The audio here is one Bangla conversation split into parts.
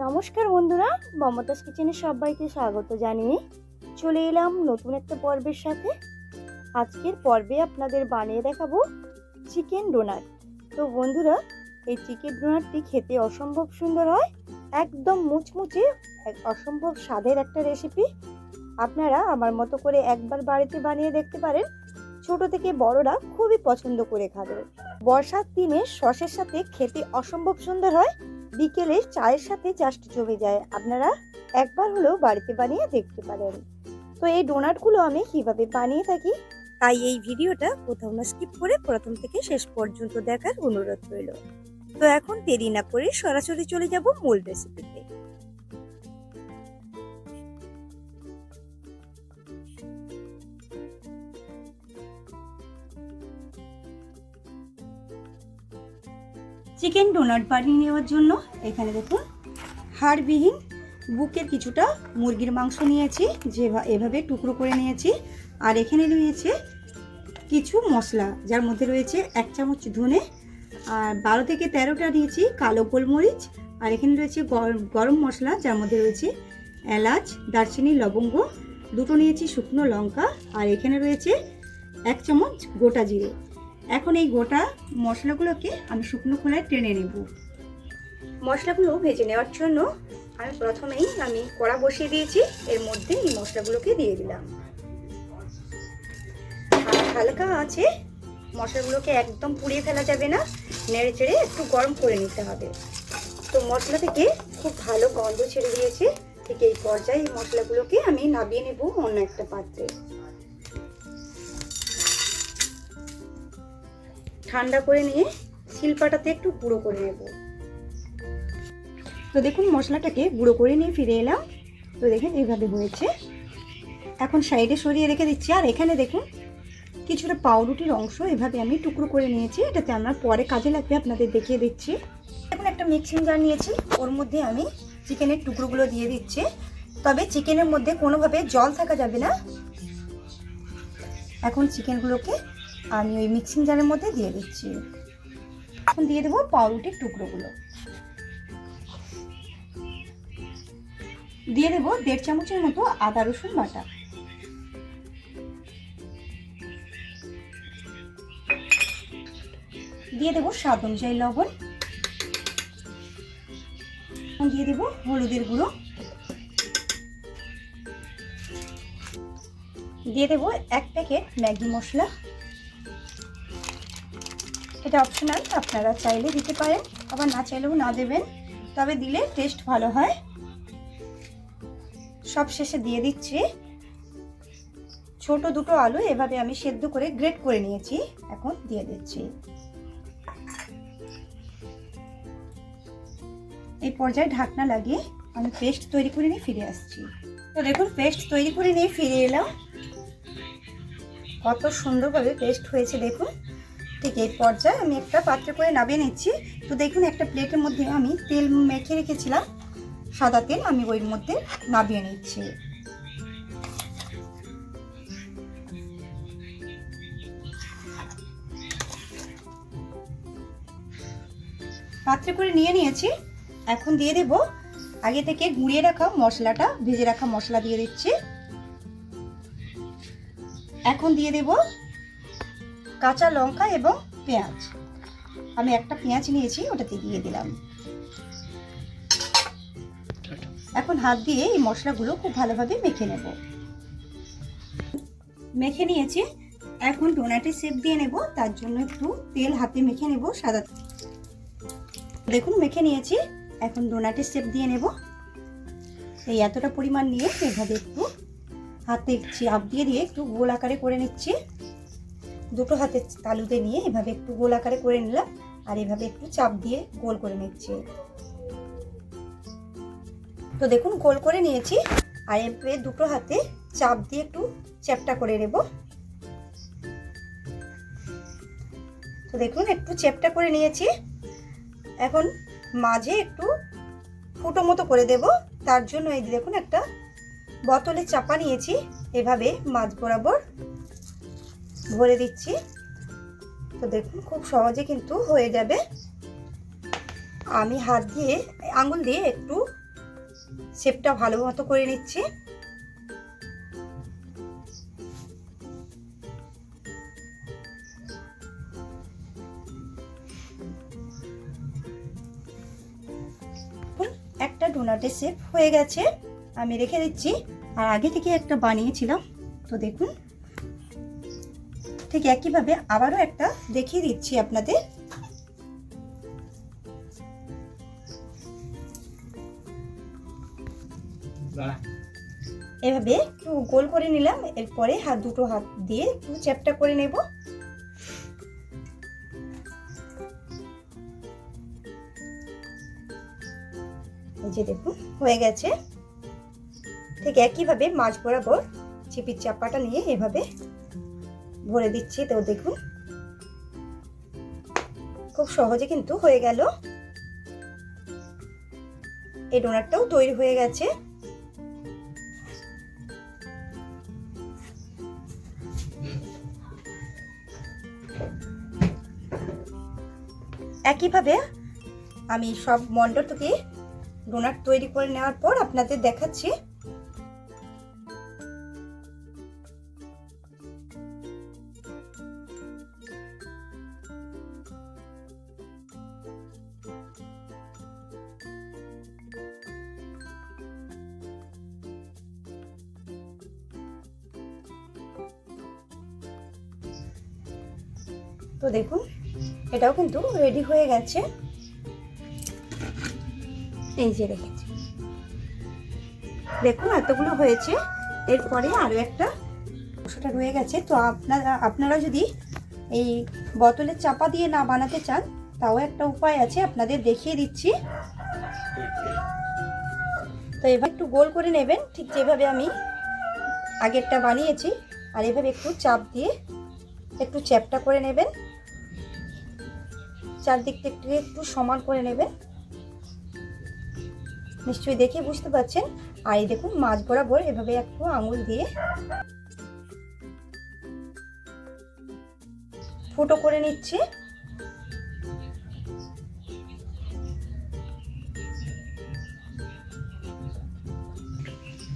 নমস্কার বন্ধুরা, মমতাজ কিচেনে সবাইকে স্বাগত জানিয়ে চলে এলাম নতুন একটা পর্বের সাথে। আজকের পর্বে আপনাদের বানিয়ে দেখাবো চিকেন ডোনাট। তো বন্ধুরা, এই চিকেন ডোনাটটি খেতে অসম্ভব সুন্দর হয়, একদম মুচমুচে, অসম্ভব স্বাদের একটা রেসিপি। আপনারা আমার মতো করে একবার বাড়িতে বানিয়ে দেখতে পারেন। ছোট থেকে বড়রা খুবই পছন্দ করে খাবে। বর্ষার দিনে সসের সাথে খেতে অসম্ভব সুন্দর হয়, বিকেলে চায়ের সাথে জাস্ট জমে যায়। আপনারা একবার হলেও বাড়িতে বানিয়ে দেখতে পারেন। তো এই ডোনাটগুলো আমি কিভাবে বানিয়ে থাকি, তাই এই ভিডিওটা কোথাও না স্কিপ করে প্রথম থেকে শেষ পর্যন্ত দেখার অনুরোধ রইল। তো এখন দেরি না করে সরাসরি চলে যাব মূল রেসিপিতে। চিকেন ডোনাট বানিয়ে নেওয়ার জন্য এখানে দেখুন হাড়বিহীন বুকের কিছুটা মুরগির মাংস নিয়েছি, যে এভাবে টুকরো করে নিয়েছি। আর এখানে রয়েছে কিছু মশলা, যার মধ্যে রয়েছে 1 চামচ ধনে, আর 12 থেকে 13টা নিয়েছি কালো গোলমরিচ। আর এখানে রয়েছে গরম মশলা, যার মধ্যে রয়েছে এলাচ, দারচিনি, লবঙ্গ, 2টো নিয়েছি শুকনো লঙ্কা। আর এখানে রয়েছে 1 চামচ গোটা জিরে। এখন এই গোটা মশলাগুলোকে আমি শুকনো খোলায় টেনে নেব। মশলাগুলো ভেজে নেওয়ার জন্য আমি প্রথমেই কড়া বসিয়ে দিয়েছি, এর মধ্যে এই মশলাগুলোকে দিয়ে দিলাম। আর হালকা আছে, মশলাগুলোকে একদম পুড়িয়ে ফেলা যাবে না, নেড়ে চেড়ে একটু গরম করে নিতে হবে। তো মশলা থেকে খুব ভালো গন্ধ ছেড়ে দিয়েছে। ঠিক এই পর্যায়ে এই মশলাগুলোকে আমি নামিয়ে নেব অন্য একটা পাত্রে। ঠান্ডা করে নিয়ে শিলপাটাতে একটু গুঁড়ো করে নেব। তো দেখুন মশলাটাকে গুঁড়ো করে নিয়ে ফিরে এলাম। তো দেখেন এইভাবে হয়েছে। এখন সাইডে সরিয়ে রেখে দিচ্ছি। আর এখানে দেখুন কিছুটা পাউরুটির অংশ এভাবে আমি টুকরো করে নিয়েছি, এটাতে আমার পরে কাজে লাগবে, আপনাদের দেখিয়ে দিচ্ছি। এখন একটা মিক্সিং জার নিয়েছি, ওর মধ্যে আমি চিকেনের টুকরোগুলো দিয়ে দিচ্ছি। তবে চিকেনের মধ্যে কোনোভাবে জল থাকা যাবে না। এখন চিকেনগুলোকে আমি ওই মিক্সিং জারের মধ্যে দিয়ে দিচ্ছি। এখন দিয়ে দেবো পাউরুটির টুকরোগুলো, দিয়ে দেবো 1.5 চামচের মতো আদা রসুন বাটা, দিয়ে দেবো স্বাদ অনুযায়ী লবণ, দিয়ে দেবো হলুদের গুঁড়ো, দিয়ে দেবো 1 প্যাকেট ম্যাগি মশলা। এটা অপশনাল, আপনারা চাইলে দিতে পারেন, আবার না চাইলেও না দেবেন, তবে দিলে টেস্ট ভালো হয়। সব শেষে দিয়ে দিচ্ছি ছোট 2টো আলু, এভাবে আমি সেদ্ধ করে গ্রেট করে নিয়েছি, এখন দিয়ে দিচ্ছি। এই পর্যায়ে ঢাকনা লাগিয়ে আমি পেস্ট তৈরি করে নিয়ে ফিরে আসছি। তো দেখুন পেস্ট তৈরি করে নিয়ে ফিরে এলাম। কত সুন্দরভাবে পেস্ট হয়েছে দেখুন। ঠিক এই পর্যায়ে আমি একটা পাত্রে করে নামিয়ে নিচ্ছি। তো দেখুন একটা প্লেটের মধ্যে আমি তেল মেখে রেখেছিলাম, সাদা তেল, আমি ওই মধ্যে নামিয়ে নিচ্ছি। পাত্রে করে নিয়ে নিয়েছি। এখন দিয়ে দেব আগে থেকে গুঁড়িয়ে রাখা মশলাটা, ভেজে রাখা মশলা দিয়ে দিচ্ছি। এখন দিয়ে দেব কাঁচা লঙ্কা এবং পেঁয়াজ। আমি একটা পেঁয়াজ নিয়েছি, ওটাতে দিয়ে দিলাম। এখন হাত দিয়ে এই মশলাগুলো খুব ভালোভাবে মেখে নেব। মেখে নিয়েছি। এখন ডোনাটের শেপ দিয়ে নেব, তার জন্য একটু তেল হাতে মেখে নেব সাদা। দেখুন মেখে নিয়েছি। এখন ডোনাটের শেপ দিয়ে নেব। এই এতটা পরিমাণ নিয়ে এভাবে একটু হাতে চাপ দিয়ে দিয়ে একটু গোল আকারে করে নিচ্ছি। 2টো হাতের তালুতে নিয়ে এভাবে একটু গোল আকারে করে নিলাম, আর এভাবে একটু চাপ দিয়ে গোল করে নিচ্ছি। তো দেখুন গোল করে নিয়েছি, আর এভাবে 2টো হাতে চাপ দিয়ে একটু চ্যাপটা করে নেব। তো দেখুন একটু চ্যাপটা করে নিয়েছি। এখন মাঝে একটু ফুটো মতো করে দেব, তার জন্য এই দেখুন একটা বোতলে চাপা নিয়েছি, এভাবে মাঝ বরাবর ভরে দিচ্ছি। তো দেখুন খুব সহজে কিন্তু হয়ে যাবে। আমি হাত দিয়ে আঙুল দিয়ে একটু শেপটা ভালো মতো করে নিচ্ছি। একটা ডোনাটের শেপ হয়ে গেছে, আমি রেখে দিচ্ছি। আর আগে থেকে একটা বানিয়েছিলাম, তো দেখুন ঠিক একইভাবে আবারও একটা দেখিয়ে দিচ্ছি আপনাদের। এভাবে একটু গোল করে নিলাম, এরপরে দুটো হাত দিয়ে একটু চ্যাপটা করে নেব। এই যে দেখুন হয়ে গেছে। ঠিক একইভাবে মাঝ বরাবর চিপির চাপাটা নিয়ে এভাবে ভরে দিচ্ছি। তো দেখুন খুব সহজে কিন্তু হয়ে গেল। এই ডোনাটটাও তৈরি হয়ে গেছে। একইভাবে আমি সব মন্ডল থেকে ডোনাট তৈরি করে নেওয়ার পর আপনাদের দেখাচ্ছি। তো দেখুন এটাও কিন্তু রেডি হয়ে গেছে। এই যে দেখুন এতগুলো হয়েছে। এরপরে আরো একটা অংশটা রয়ে গেছে। তো আপনারা যদি এই বোতলের চাপা দিয়ে না বানাতে চান, তাও একটা উপায় আছে, আপনাদের দেখিয়ে দিচ্ছি। তো এবার একটু গোল করে নেবেন, ঠিক যেভাবে আমি আগেরটা বানিয়েছি। আর এভাবে একটু চাপ দিয়ে একটু চ্যাপটা করে নেবেন, চারদিক থেকে একটু সমান করে নেবেন। নিশ্চয়ই দেখে বুঝতে পারছেন। আর এই দেখুন মাঝ বরাবর এভাবে একটু আঙুল দিয়ে ফুটো করে নিচ্ছি।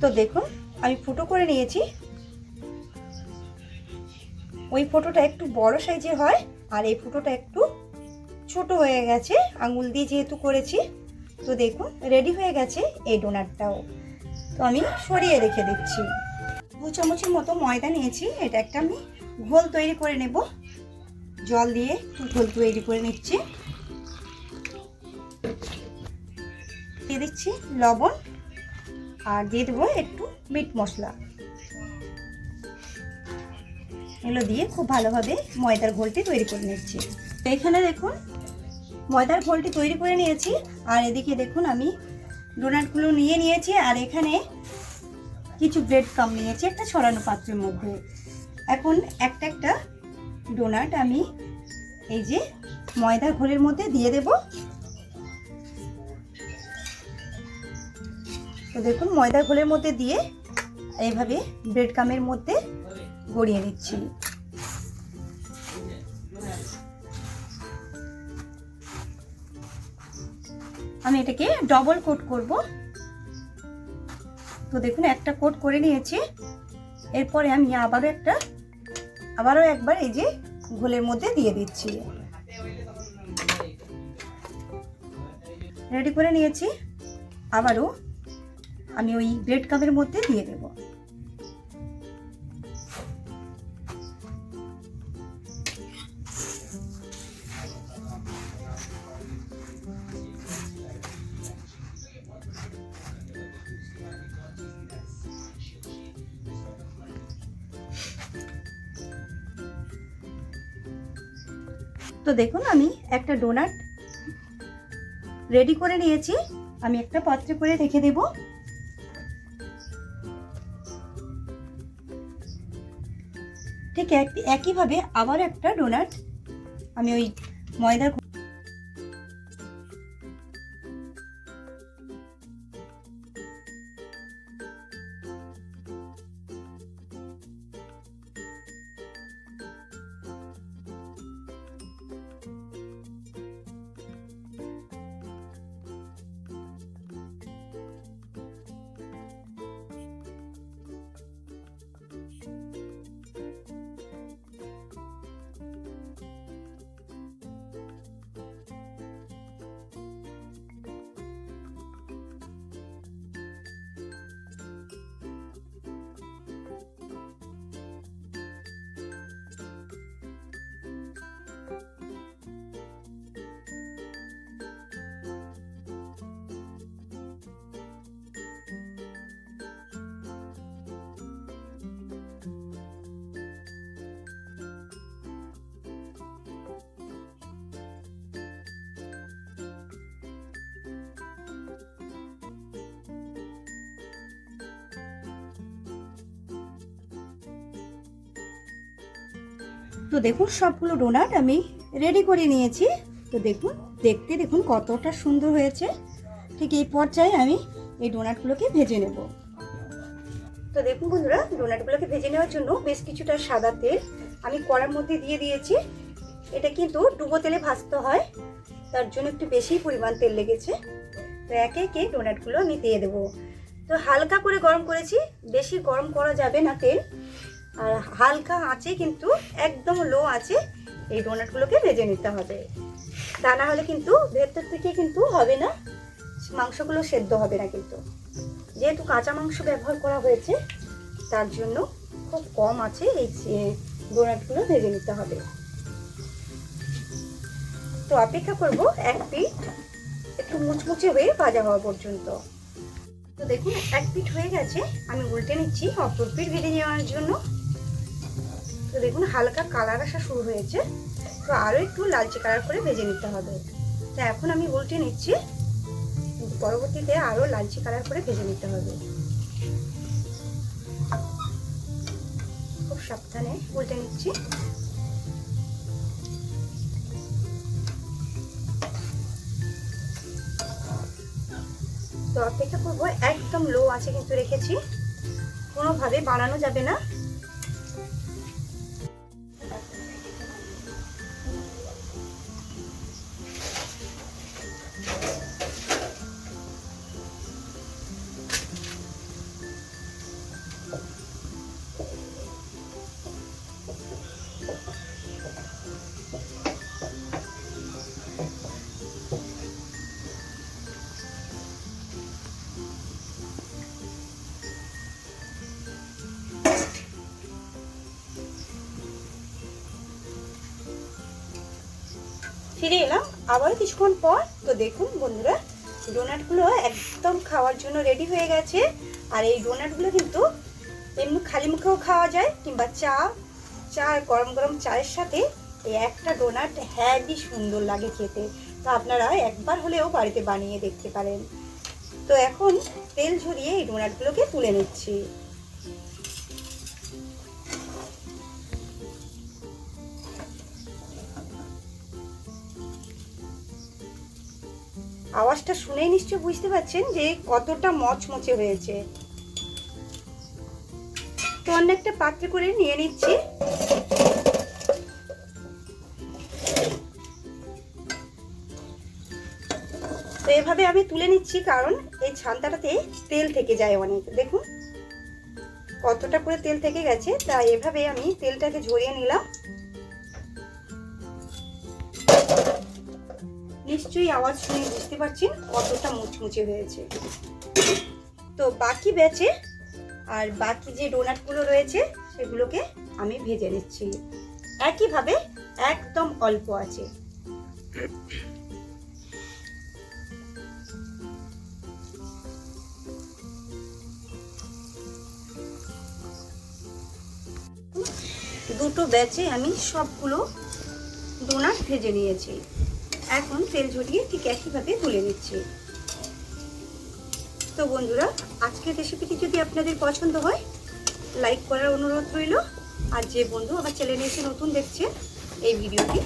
তো দেখুন আমি ফুটো করে নিয়েছি। ওই ফুটোটা একটু বড় সাইজের হয়, আর এই ফুটোটা একটু ছোট হয়ে গেছে আঙুল দিয়ে যেহেতু করেছি। তো দেখুন রেডি হয়ে গেছে এই ডোনাটটাও। তো আমি সরিয়ে রেখে দিচ্ছি। 2 চামচের মতো ময়দা নিয়েছি, এটা একটা আমি ঘোল তৈরি করে নেব। জল দিয়ে ঘোল তৈরি করে নিচ্ছি। দিয়ে দিচ্ছি লবণ, আর দিয়ে দেবো একটু মিট মশলা। এগুলো দিয়ে খুব ভালোভাবে ময়দার ঘোলটি তৈরি করে নিচ্ছি। তো এখানে দেখুন ময়দার ঘোলটি তৈরি করে নিয়েছি। আর এদিকে দেখুন আমি ডোনাটগুলো নিয়ে নিয়েছি, আর এখানে কিছু ব্রেড ক্রাম্ব নিয়েছি একটা ছড়ানো পাত্রের মধ্যে। এখন একটা একটা ডোনাট আমি এই যে ময়দার ঘোলের মধ্যে দিয়ে দেব। তো দেখুন ময়দার ঘোলের মধ্যে দিয়ে এইভাবে ব্রেড ক্রাম্বের মধ্যে গড়িয়ে নিচ্ছি। আমি এটাকে ডবল কোট করব। তো দেখুন একটা কোট করে নিয়েছি। এরপরে আমি আবারও একবার এই যে ঘোলের মধ্যে দিয়ে দিচ্ছি। রেডি করে নিয়েছি। আবারও আমি ওই ব্রেড ক্রাম্বের মধ্যে দিয়ে দেব। তো দেখুন আমি একটা ডোনাট রেডি করে নিয়েছি। আমি একটা পাত্রে করে রেখে দেব। ঠিক একইভাবে আবার একটা ডোনাট আমি ওই ময়দার তো দেখুন সবগুলো ডোনাট আমি রেডি করে নিয়েছি। তো দেখুন দেখুন কতটা সুন্দর হয়েছে। ঠিক এই পর্যায়ে আমি এই ডোনাটগুলোকে ভেজে নেব। তো দেখুন বন্ধুরা, ডোনাটগুলোকে ভেজে নেওয়ার জন্য বেশ কিছুটা সাদা তেল আমি কড়ার মধ্যে দিয়ে দিয়েছি। এটা কিন্তু ডুবো তেলে ভাজতে হয়, তার জন্য একটু বেশি পরিমাণ তেল লেগেছে। তো একে একে ডোনাটগুলো আমি দিয়ে দেবো। তো হালকা করে গরম করেছি, বেশি গরম করা যাবে না তেল, আর হালকা আঁচে কিন্তু একদম লো আঁচে এই ডোনাটগুলোকে ভেজে নিতে হবে। তা না হলে কিন্তু ভেতর থেকে কিন্তু হবে না, মাংসগুলো সেদ্ধ হবে না। কিন্তু যেহেতু কাঁচা মাংস ব্যবহার করা হয়েছে, তার জন্য খুব কম আছে এই ডোনাটগুলো ভেজে নিতে হবে। তো অপেক্ষা করব এক পিঠ একটু মুচমুচে হয়ে ভাজা হওয়া পর্যন্ত। তো দেখুন এক পিঠ হয়ে গেছে, আমি উল্টে নিচ্ছি অপর পিঠ ভেজে নেওয়ার জন্য। তো দেখুন হালকা কালার আসা শুরু হয়েছে, তো আরও একটু লালচে কালার করে ভেজে নিতে হবে। তো এখন আমি উল্টে নিচ্ছি, পরবর্তীতে আরও লালচে কালার করে ভেজে নিতে হবে। খুব সাবধানে উল্টে নিচ্ছি। তো অপেক্ষা করবো, একদম লো আছে কিন্তু রেখেছি, কোনোভাবে বানানো যাবে না। ফিরে এলাম আবার কিছুক্ষণ পর। তো দেখুন বন্ধুরা, ডোনাটগুলো একদম খাওয়ার জন্য রেডি হয়ে গেছে। আর এই ডোনাটগুলো কিন্তু এমনি খালি মুখেও খাওয়া যায়, কিংবা চা গরম গরম চায়ের সাথে এই একটা ডোনাট হেবি সুন্দর লাগে খেতে। তো আপনারা একবার হলেও বাড়িতে বানিয়ে দেখতে পারেন। তো এখন তেল ঝরিয়ে এই ডোনাটগুলোকে তুলে নিচ্ছি। আওয়াজটা শুনেই নিশ্চয়ই বুঝতে পারছেন যে কতটা মচমচে হয়েছে। তো অন্য একটা পাত্রে করে নিয়ে নিচ্ছি। তো এভাবে আমি তুলে নিচ্ছি, কারণ এই ছান্তাটাতে তেল থেকে যায় অনেক। দেখুন কতটা করে তেল থেকে গেছে, তাই এভাবে আমি তেলটাকে ঝরিয়ে নিলাম। নিশ্চয়ই আওয়াজ শুনে বুঝতে পারছেন কতটা মুচমুচে হয়েছে। তো বাকি ব্যাচে আর বাকি যে ডোনাটগুলো রয়েছে সেগুলোকে আমি ভেজে নিচ্ছি একইভাবে, একদম অল্প আছে। দুটো ব্যাচে আমি সবগুলো ডোনাট ভেজে নিয়েছি। এখন তেল ঝরিয়ে ঠিক একইভাবে তুলে নিচ্ছি। তো বন্ধুরা, আজকের রেসিপিটি যদি আপনাদের পছন্দ হয়, লাইক করার অনুরোধ রইল। আর যে বন্ধু আমার চ্যানেলে এসে নতুন দেখছে এই ভিডিওটি,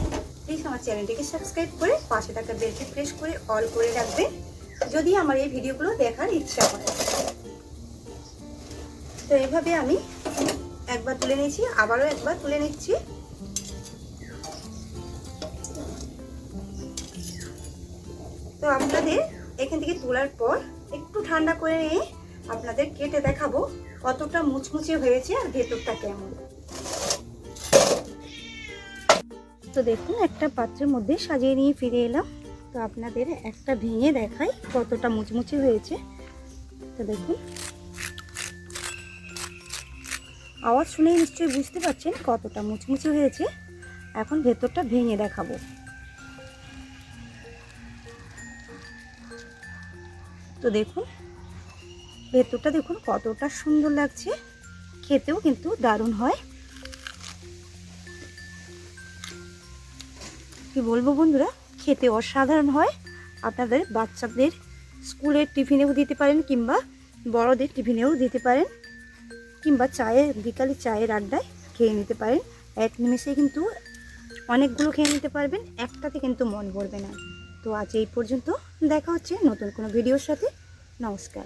প্লিজ আমার চ্যানেলটিকে সাবস্ক্রাইব করে পাশে থাকা বেলটি প্রেস করে অল করে রাখবেন, যদি আমার এই ভিডিওগুলো দেখার ইচ্ছা হয়। তো এইভাবে আমি একবার তুলে নিয়েছি, আবারও একবার তুলে নিচ্ছি। তো আপনাদের এখান থেকে তোলার পর একটু ঠান্ডা করে নিয়ে আপনাদের কেটে দেখাবো কতটা মুচমুচে হয়েছে আর ভেতরটা কেমন। তো দেখুন একটা পাত্রের মধ্যে সাজিয়ে নিয়ে ফিরে এলাম। তো আপনাদের একটা ভেঙে দেখাই কতটা মুচমুচে হয়েছে। তো দেখুন আওয়াজ শুনেই নিশ্চয়ই বুঝতে পারছেন কতটা মুচমুচে হয়েছে। এখন ভেতরটা ভেঙে দেখাবো। তো দেখুন ভেতরটা দেখুন কতটা সুন্দর লাগছে, খেতেও কিন্তু দারুণ হয়। কি বলবো বন্ধুরা, খেতে অসাধারণ হয়। আপনাদের বাচ্চাদের স্কুলের টিফিনেও দিতে পারেন, কিংবা বড়দের টিফিনেও দিতে পারেন, কিংবা চায়ে বিকালে চায়ের আড্ডায় খেয়ে নিতে পারেন। এক নিমেষেই কিন্তু অনেকগুলো খেয়ে নিতে পারবেন, একটাতে কিন্তু মন ভরবে না। তো আজ এই পর্যন্ত, দেখা হচ্ছে নতুন কোনো ভিডিওর সাথে। নমস্কার।